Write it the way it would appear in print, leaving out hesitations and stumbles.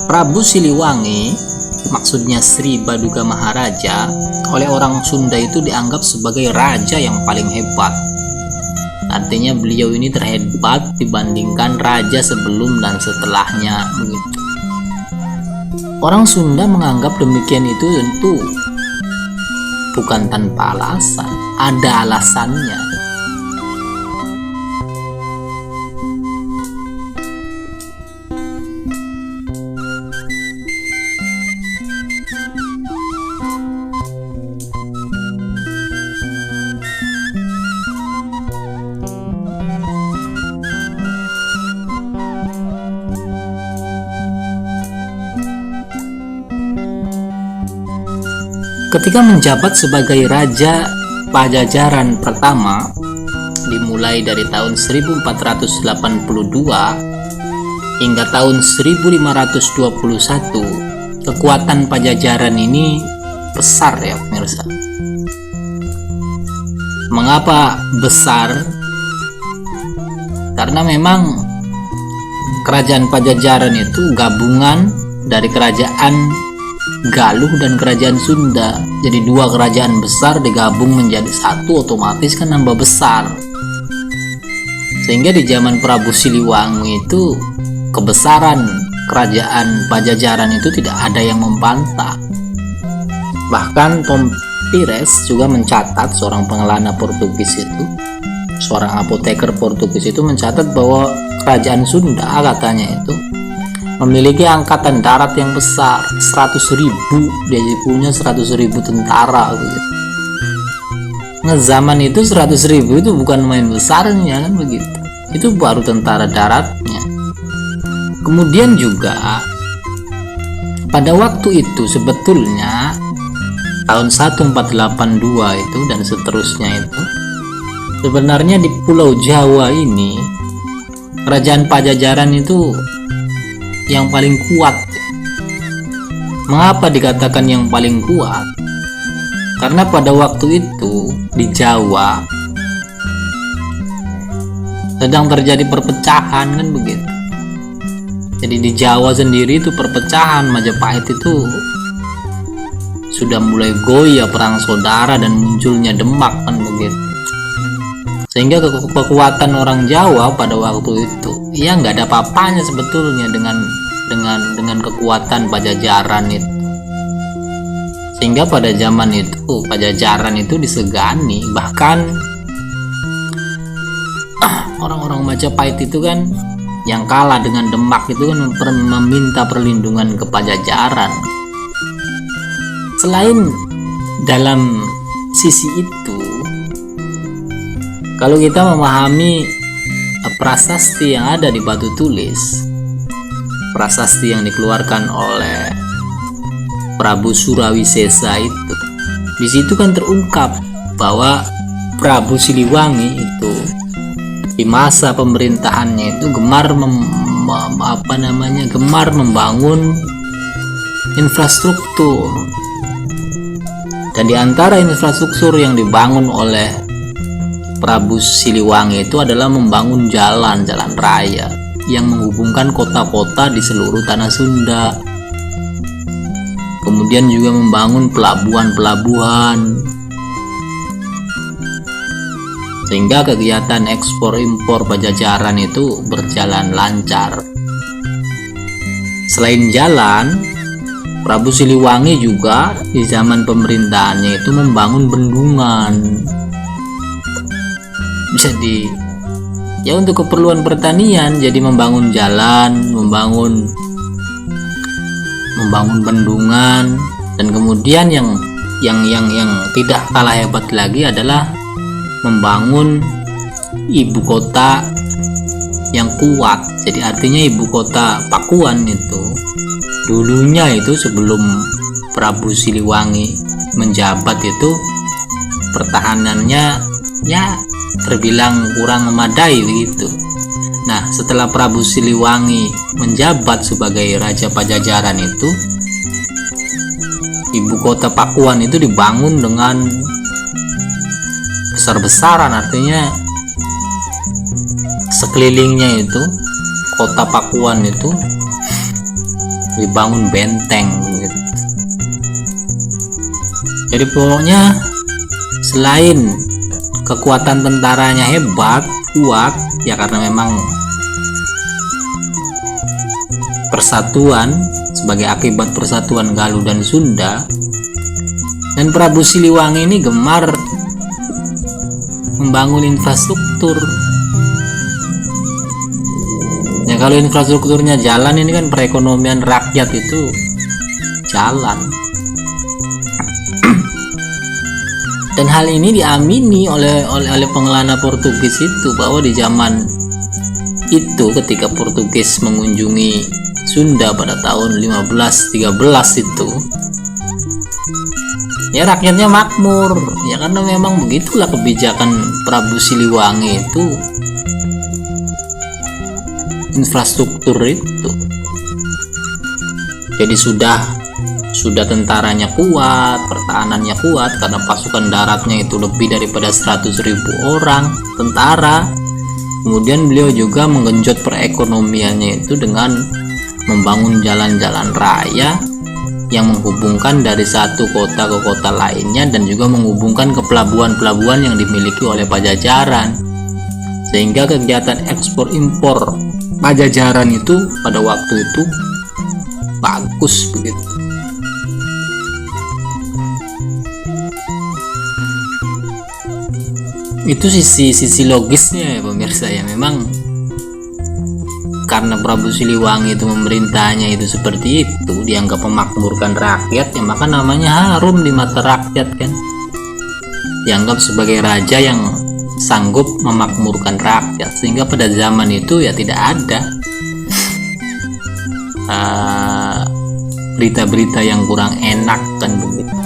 Prabu Siliwangi, maksudnya Sri Baduga Maharaja, oleh orang Sunda itu dianggap sebagai raja yang paling hebat. Artinya beliau ini terhebat dibandingkan raja sebelum dan setelahnya begitu. Orang Sunda menganggap demikian itu tentu bukan tanpa alasan, ada alasannya. Ketika menjabat sebagai Raja Pajajaran pertama, dimulai dari tahun 1482 hingga tahun 1521, kekuatan Pajajaran ini besar ya pemirsa. Mengapa besar? Karena memang kerajaan Pajajaran itu gabungan dari kerajaan Galuh dan kerajaan Sunda. Jadi dua kerajaan besar digabung menjadi satu, otomatis kan nambah besar. Sehingga di zaman Prabu Siliwangi itu kebesaran kerajaan Pajajaran itu tidak ada yang membantah. Bahkan Tom Pires juga mencatat, seorang pengelana Portugis itu, seorang apoteker Portugis itu mencatat bahwa kerajaan Sunda katanya itu memiliki angkatan darat yang besar, 100.000. Dia punya 100.000 tentara gitu. Nah, zaman itu 100.000 itu bukan main besarnya kan begitu. Itu baru tentara daratnya. Kemudian juga pada waktu itu sebetulnya tahun 1482 itu dan seterusnya itu, sebenarnya di Pulau Jawa ini kerajaan Pajajaran itu yang paling kuat. Mengapa dikatakan yang paling kuat? Karena pada waktu itu di Jawa sedang terjadi perpecahan kan begitu. Jadi di Jawa sendiri itu perpecahan, Majapahit itu sudah mulai goyah, perang saudara dan munculnya Demak kan begitu. Sehingga kekuatan orang Jawa pada waktu itu ya nggak ada apa-apanya sebetulnya dengan kekuatan Pajajaran itu. Sehingga pada zaman itu Pajajaran itu disegani. Bahkan orang-orang Majapahit itu kan yang kalah dengan Demak itu kan meminta perlindungan ke Pajajaran. Selain dalam sisi itu, kalau kita memahami prasasti yang ada di batu tulis, prasasti yang dikeluarkan oleh Prabu Surawisesa itu, di situ kan terungkap bahwa Prabu Siliwangi itu di masa pemerintahannya itu gemar membangun infrastruktur. Dan di antara infrastruktur yang dibangun oleh Prabu Siliwangi itu adalah membangun jalan raya yang menghubungkan kota-kota di seluruh tanah Sunda. Kemudian juga membangun pelabuhan-pelabuhan, sehingga kegiatan ekspor impor Pajajaran itu berjalan lancar. Selain jalan, Prabu Siliwangi juga di zaman pemerintahannya itu membangun bendungan. Jadi ya untuk keperluan pertanian, jadi membangun jalan, membangun bendungan, dan kemudian yang tidak kalah hebat lagi adalah membangun ibu kota yang kuat. Jadi artinya ibu kota Pakuan itu dulunya itu sebelum Prabu Siliwangi menjabat itu pertahanannya ya terbilang kurang memadai begitu. Nah, setelah Prabu Siliwangi menjabat sebagai Raja Pajajaran itu, ibu kota Pakuan itu dibangun dengan besar-besaran, artinya sekelilingnya itu kota Pakuan itu dibangun benteng gitu. Jadi pokoknya selain kekuatan tentaranya hebat, kuat, ya karena memang persatuan, sebagai akibat persatuan Galuh dan Sunda. Dan Prabu Siliwangi ini gemar membangun infrastruktur. Ya kalau infrastrukturnya jalan, ini kan perekonomian rakyat itu jalan. Dan hal ini diamini oleh pengelana Portugis itu, bahwa di zaman itu ketika Portugis mengunjungi Sunda pada tahun 1513 itu, ya rakyatnya makmur, ya karena memang begitulah kebijakan Prabu Siliwangi itu, infrastruktur itu. Jadi sudah tentaranya kuat, pertahanannya kuat karena pasukan daratnya itu lebih daripada 100.000 orang tentara. Kemudian beliau juga menggenjot perekonomiannya itu dengan membangun jalan-jalan raya yang menghubungkan dari satu kota ke kota lainnya, dan juga menghubungkan ke pelabuhan-pelabuhan yang dimiliki oleh Pajajaran, sehingga kegiatan ekspor impor Pajajaran itu pada waktu itu bagus begitu. Itu sisi logisnya ya pemirsa, ya memang karena Prabu Siliwangi itu memerintahnya itu seperti itu, dianggap memakmurkan rakyat, ya maka namanya harum di mata rakyat kan, dianggap sebagai raja yang sanggup memakmurkan rakyat. Sehingga pada zaman itu ya tidak ada berita-berita yang kurang enak kan begitu.